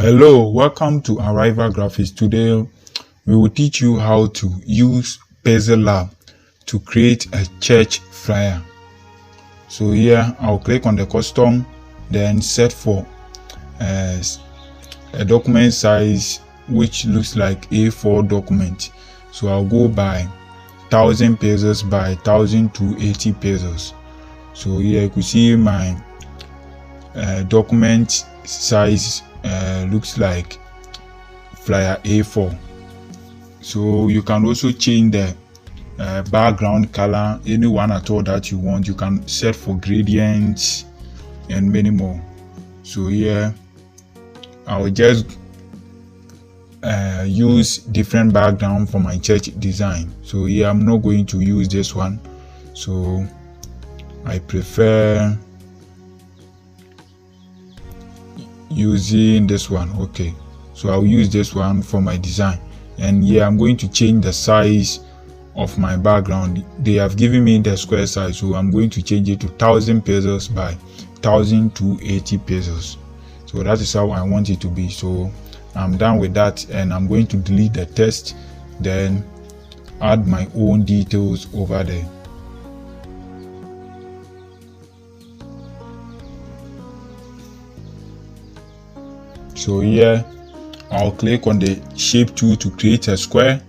Hello, welcome to Arrival Graphics. Today we will teach you how to use Pencil Lab to create a church flyer. So here I'll click on the custom, then set for a document size which looks like A4 document. So I'll go by 1000 pesos by 1280 pesos. So here you can see my document size looks like flyer A4. So you can also change the background color, any one at all that you want. You can set for gradients and many more. So here I will just use different background for my church design. So here I'm not going to use this one, so I prefer using this one. Okay, so I'll use this one for my design. And here I'm going to change the size of my background. They have given me the square size, so I'm going to change it to 1000 pesos by 1280 pesos. So that is how I want it to be. So I'm done with that, and I'm going to delete the text, then add my own details over there. So here I'll click on the shape tool to create a square.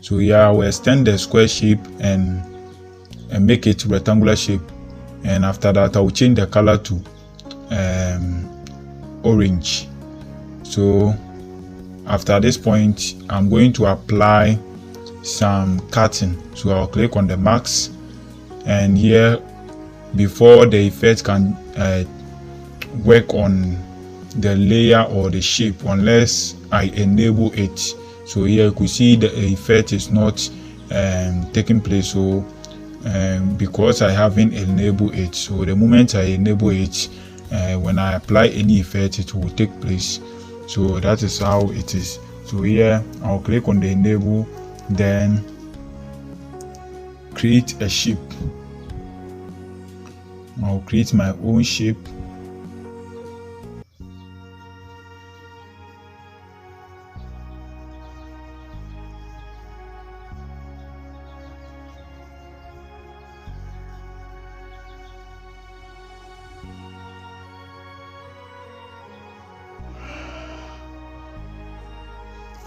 So here I will extend the square shape and make it rectangular shape, and after that I will change the color to orange. So after this point I'm going to apply some cutting. So I'll click on the max, and here before the effect can work on the layer or the shape unless I enable it. So here you could see the effect is not taking place, so because I haven't enabled it. So the moment I enable it, when I apply any effect, it will take place. So that is how it is. So here I'll click on the enable, then create a shape. I'll create my own shape.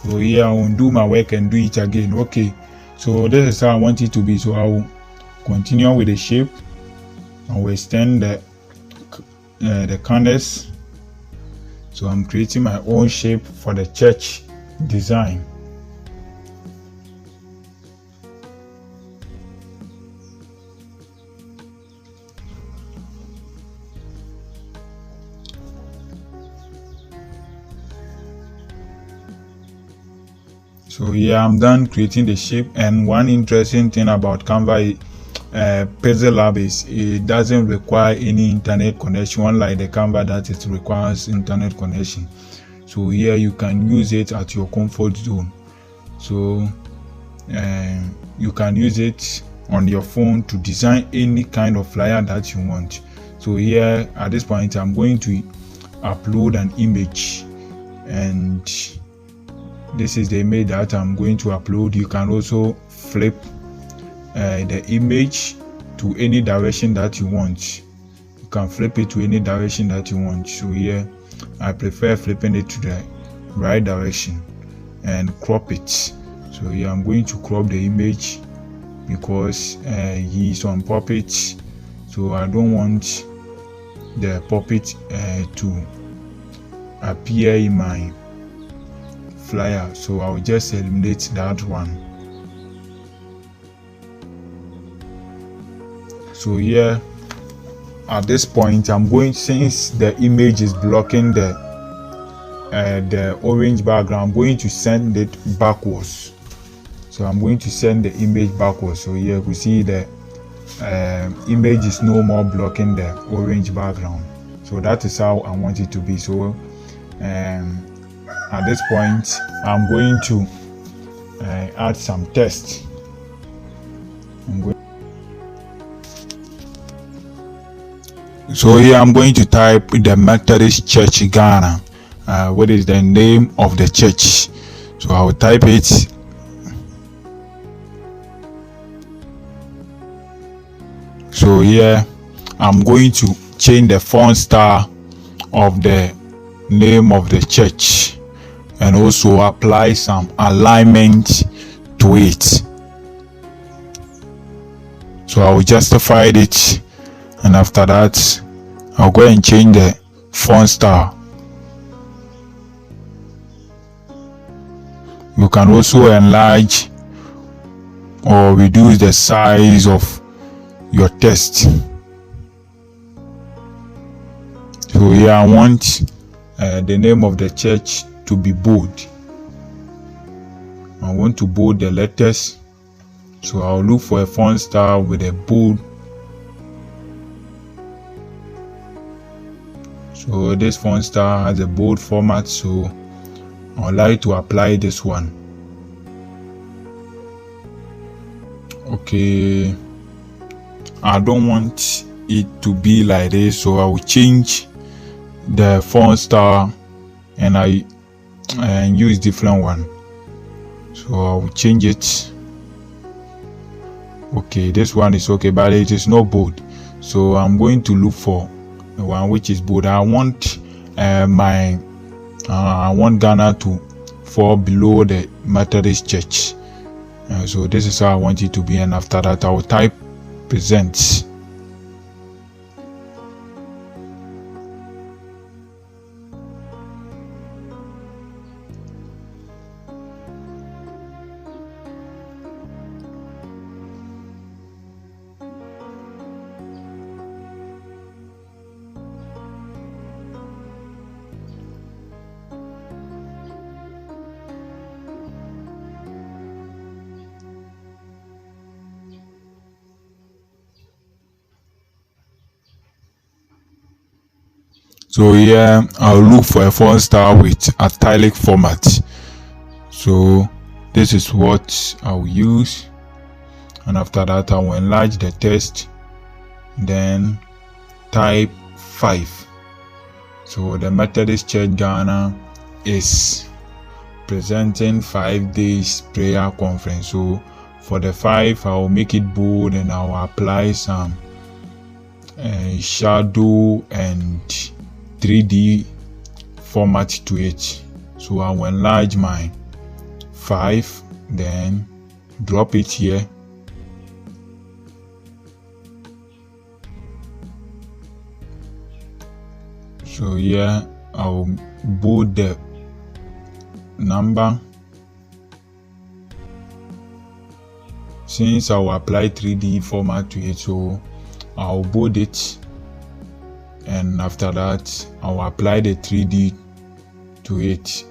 So here I will do my work and do it again. Okay, so this is how I want it to be. So I will continue with the shape. I will extend the corners. So I'm creating my own shape for the church design. So here I'm done creating the shape. And one interesting thing about Canva Pencil Lab is it doesn't require any internet connection, unlike the Canva that it requires internet connection. So here you can use it at your comfort zone. So you can use it on your phone to design any kind of flyer that you want. So here at this point I'm going to upload an image, and this is the image that I'm going to upload. You can also flip the image to any direction that you want. You can flip it to any direction that you want. So here I prefer flipping it to the right direction and crop it. So here I'm going to crop the image because he is on puppet, so I don't want the puppet to appear in my flyer, so I'll just eliminate that one. So here at this point I'm going, since the image is blocking the orange background, I'm going to send it backwards. So I'm going to send the image backwards. So here you see the image is no more blocking the orange background. So that is how I want it to be. So at this point I'm going to add some text. So here I'm going to type the Methodist Church Ghana. what is the name of the church. So I will type it. So here I'm going to change the font style of the name of the church and also apply some alignment to it. So I will justify it, and after that I'll go and change the font style. You can also enlarge or reduce the size of your text. So here I want the name of the church to be bold. I want to bold the letters, so I'll look for a font style with a bold. So this font style has a bold format, so I would like to apply this one. Okay, I don't want it to be like this, so I will change the font style and use different one. So I will change it. Okay, this one is okay, but it is not bold, so I'm going to look for the one which is bold. I want I want Ghana to fall below the Methodist Church. So this is how I want it to be, and after that I will type present. So here I'll look for a font style with italic format. So this is what I'll use, and after that I will enlarge the text, then type 5. So the Methodist Church Ghana is presenting 5 days prayer conference. So for the 5 I will make it bold, and I will apply some shadow and 3D format to it. So I will enlarge my 5, then drop it here. So here I will bold the number. Since I will apply 3D format to it, so I will bold it, and after that I will apply the 3D to it.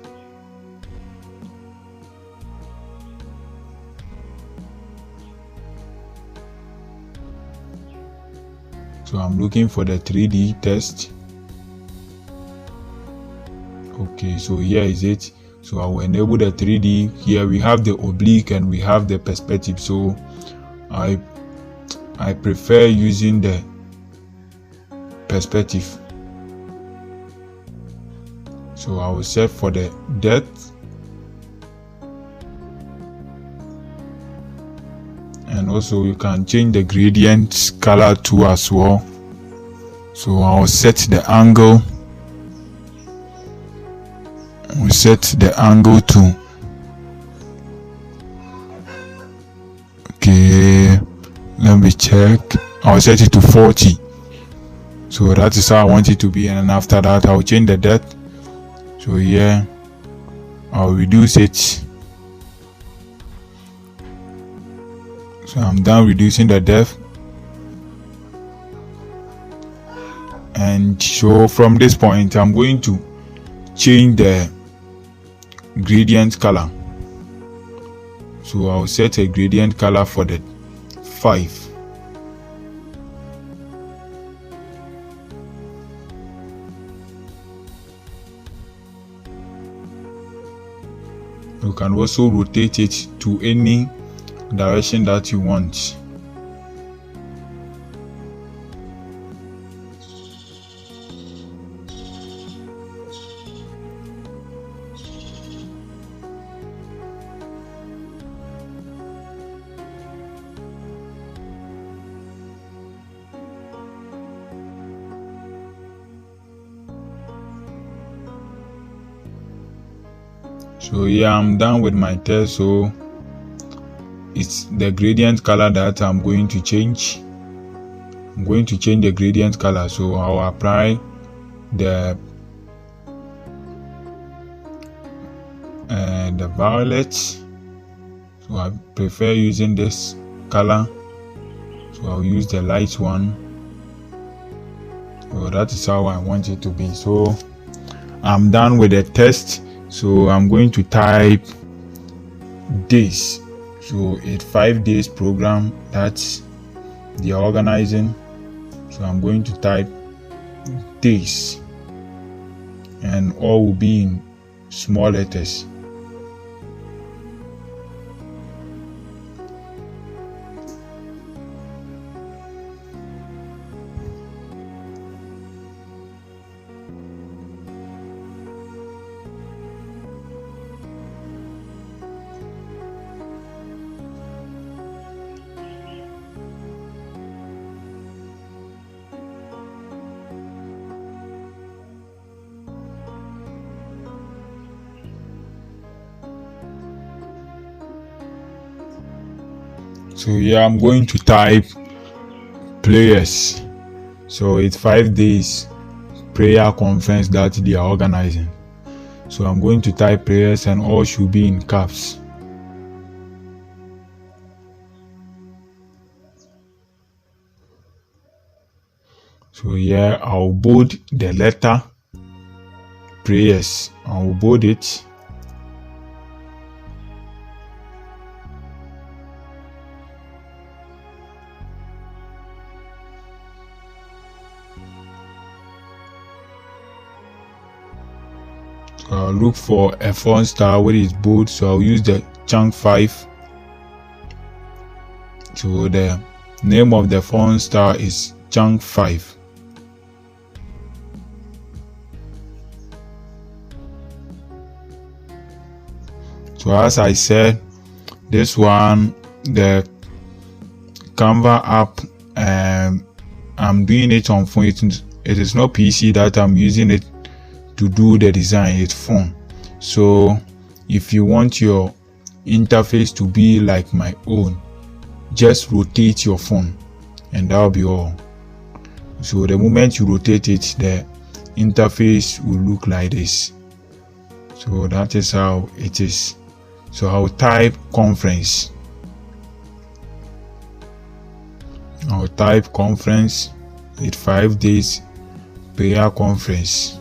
So I'm looking for the 3D text. Okay, so here is it. So I will enable the 3D. Here we have the oblique and we have the perspective, so I prefer using the perspective. So I will set for the depth, and also you can change the gradient color too as well. So I will set the angle. We set the angle to, okay, let me check. I'll set it to 40. So that is how I want it to be, and after that I'll change the depth. So here I'll reduce it. So I'm done reducing the depth, and so from this point I'm going to change the gradient color. So I'll set a gradient color for the 5. You can also rotate it to any direction that you want. So here I'm done with my test. So it's the gradient color that I'm going to change. I'm going to change the gradient color, so I'll apply the violet. So I prefer using this color, so I'll use the light one. So that is how I want it to be. So I'm done with the test. So I'm going to type days. So it's 5 days program that they are organizing. So I'm going to type days, and all will be in small letters. So here I'm going to type prayers. So it's 5 days prayer conference that they are organizing. So I'm going to type prayers, and all should be in caps. So here I'll bold the letter prayers. I'll bold it. So I'll look for a font style which is bold, so I'll use the chunk 5. So the name of the font style is chunk 5. So as I said, this one, the Canva app, I'm doing it on phone. It is not PC that I'm using it to do the design. It's phone. So if you want your interface to be like my own, just rotate your phone and that'll be all. So the moment you rotate it, the interface will look like this. So that is how it is. So I'll type conference. I'll type conference with 5 days prayer conference.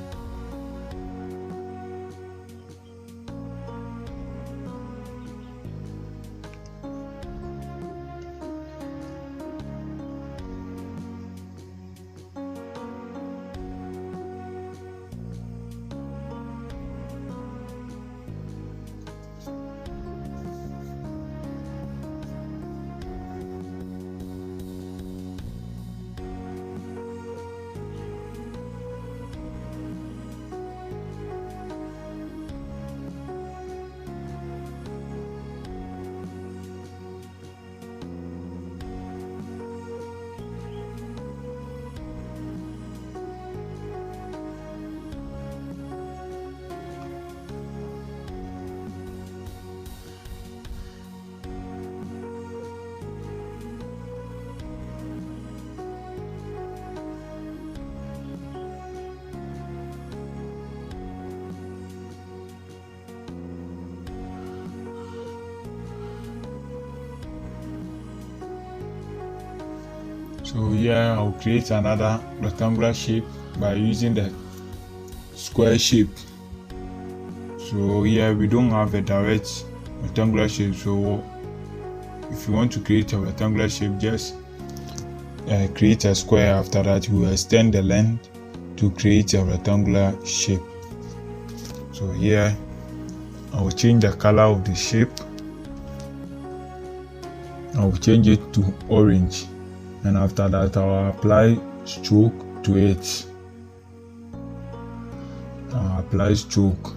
So here I'll create another rectangular shape by using the square shape. So here we don't have a direct rectangular shape, so if you want to create a rectangular shape, just create a square. After that, you will extend the length to create a rectangular shape. So here I will change the color of the shape. I will change it to orange, and after that I will apply stroke to it. I'll apply stroke.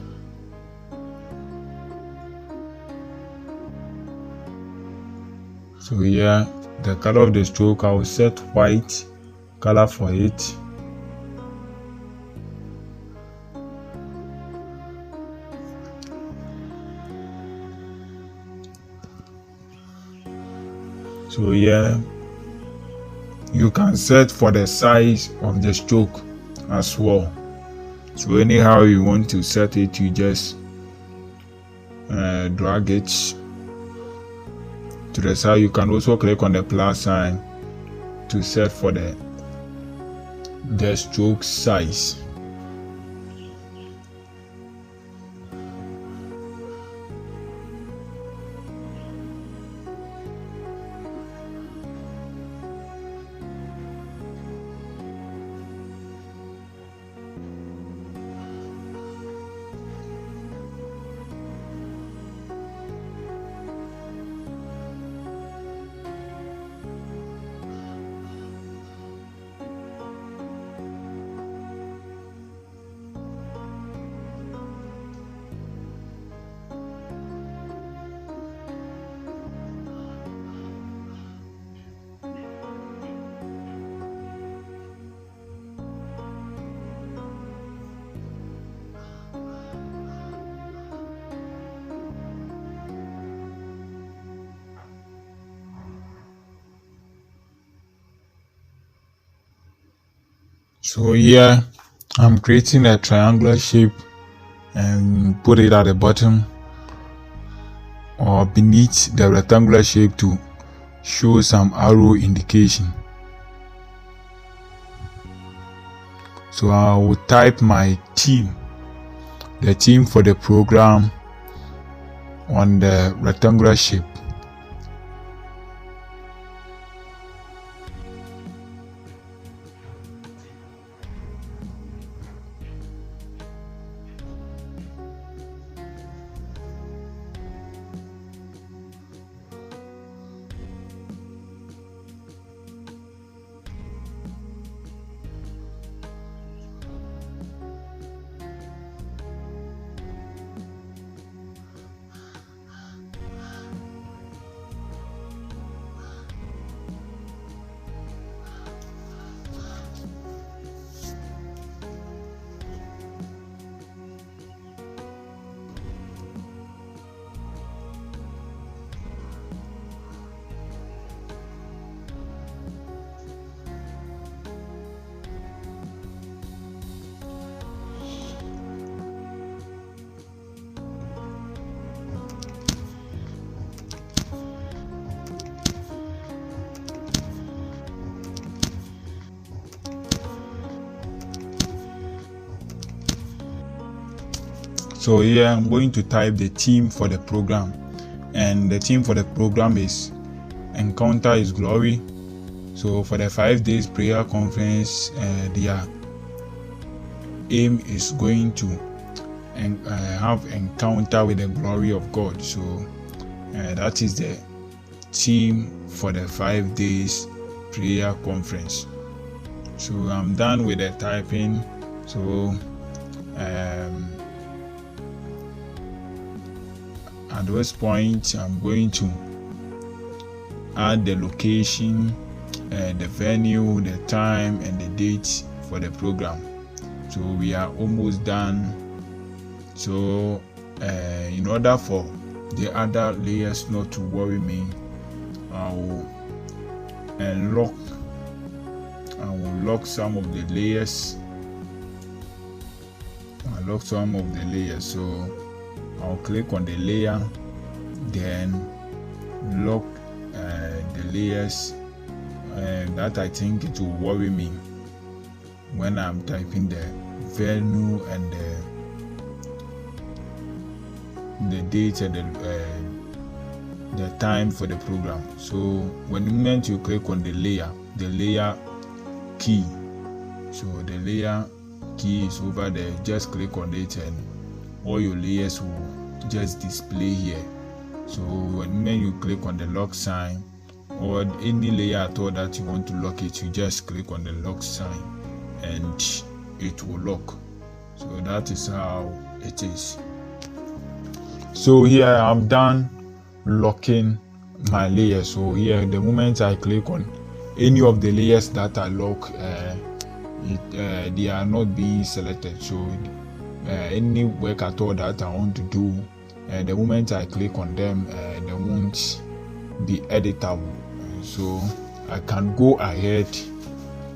So here the color of the stroke, I will set white color for it. So here you can set for the size of the stroke as well. So anyhow you want to set it, you just drag it to the side. You can also click on the plus sign to set for the stroke size. So here I'm creating a triangular shape and put it at the bottom or beneath the rectangular shape to show some arrow indication. So I will type my theme, the theme for the program, on the rectangular shape. So here I'm going to type the theme for the program, and the theme for the program is Encounter His Glory. So for the 5 days prayer conference, their aim is going to have encounter with the glory of God. So that is the theme for the 5 days prayer conference. So I'm done with the typing. So at this point I'm going to add the location, the venue, the time and the date for the program. So we are almost done. So in order for the other layers not to worry me, I will lock some of the layers. So I'll click on the layer, then lock the layers, that I think it will worry me when I'm typing the venue and the date and the time for the program. So when the moment you click on the layer key, so the layer key is over there, just click on it and all your layers will just display here. So when you click on the lock sign or any layer at all that you want to lock it, you just click on the lock sign and it will lock. So that is how it is. So here I'm done locking my layer. So here the moment I click on any of the layers that I lock, they are not being selected. So any work at all that I want to do, the moment I click on them, they won't be editable. so I can go ahead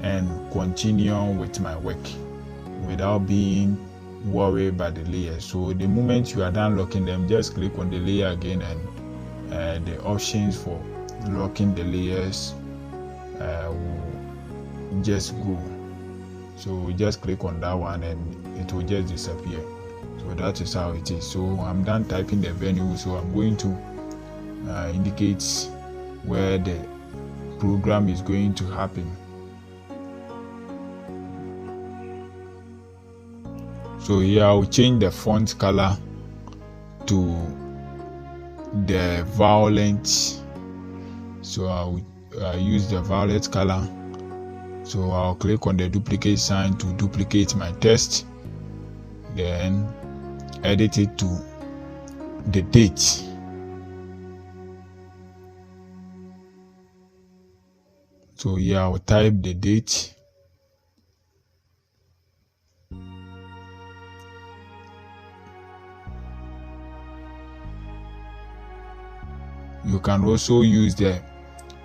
and continue with my work without being worried by the layers. So the moment you are done locking them, just click on the layer again, and the options for locking the layers will just go. So just click on that one and it will just disappear. So that is how it is. So I'm done typing the venue, so I'm going to indicate where the program is going to happen. So here I'll change the font color to the violet. So I'll use the violet color. So I'll click on the duplicate sign to duplicate my text, then edit it to the date. So here I'll type the date. You can also use the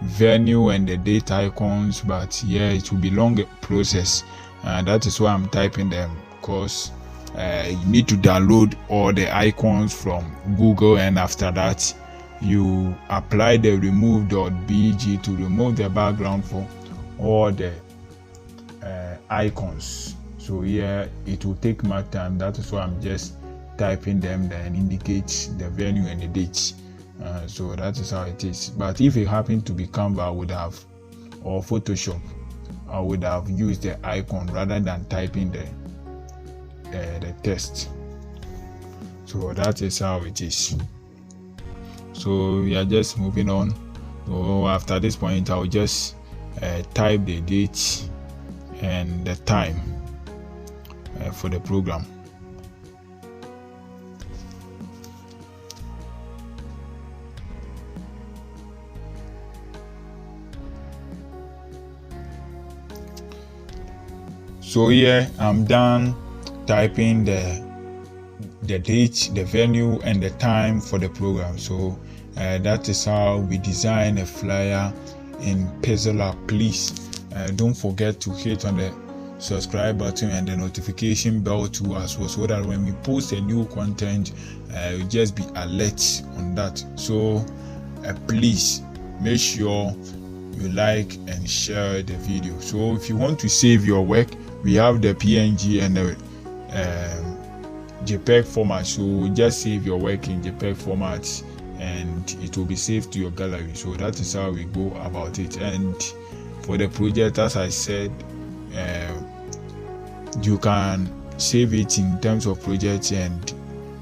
venue and the date icons, but yeah, it will be long process. That is why I'm typing them, because you need to download all the icons from Google, and after that you apply the remove.bg to remove the background for all the icons. So yeah, it will take my time. That is why I'm just typing them, then indicate the venue and the dates. So that is how it is. But if it happened to be Canva, I would have, or Photoshop, I would have used the icon rather than typing the text. So that is how it is. So we are just moving on. So after this point, I'll just type the date and the time for the program. So here I'm done typing the date, the venue, and the time for the program. So that is how we design a flyer in Pixel. Please don't forget to hit on the subscribe button and the notification bell too as well, so that when we post a new content, you'll just be alert on that. So please make sure you like and share the video. So if you want to save your work, we have the PNG and the JPEG format. So just save your work in JPEG format and it will be saved to your gallery. So that is how we go about it. And for the project, as I said, you can save it in terms of project and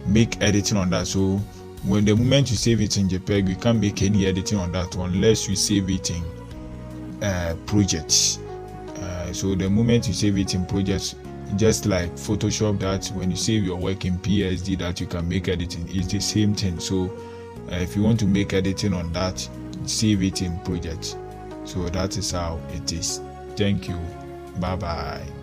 make editing on that. So when the moment you save it in JPEG, you can't make any editing on that unless you save it in projects. So the moment you save it in projects, just like Photoshop, that when you save your work in PSD, that you can make editing, it's the same thing. So if you want to make editing on that, save it in projects. So that is how it is. Thank you. Bye bye.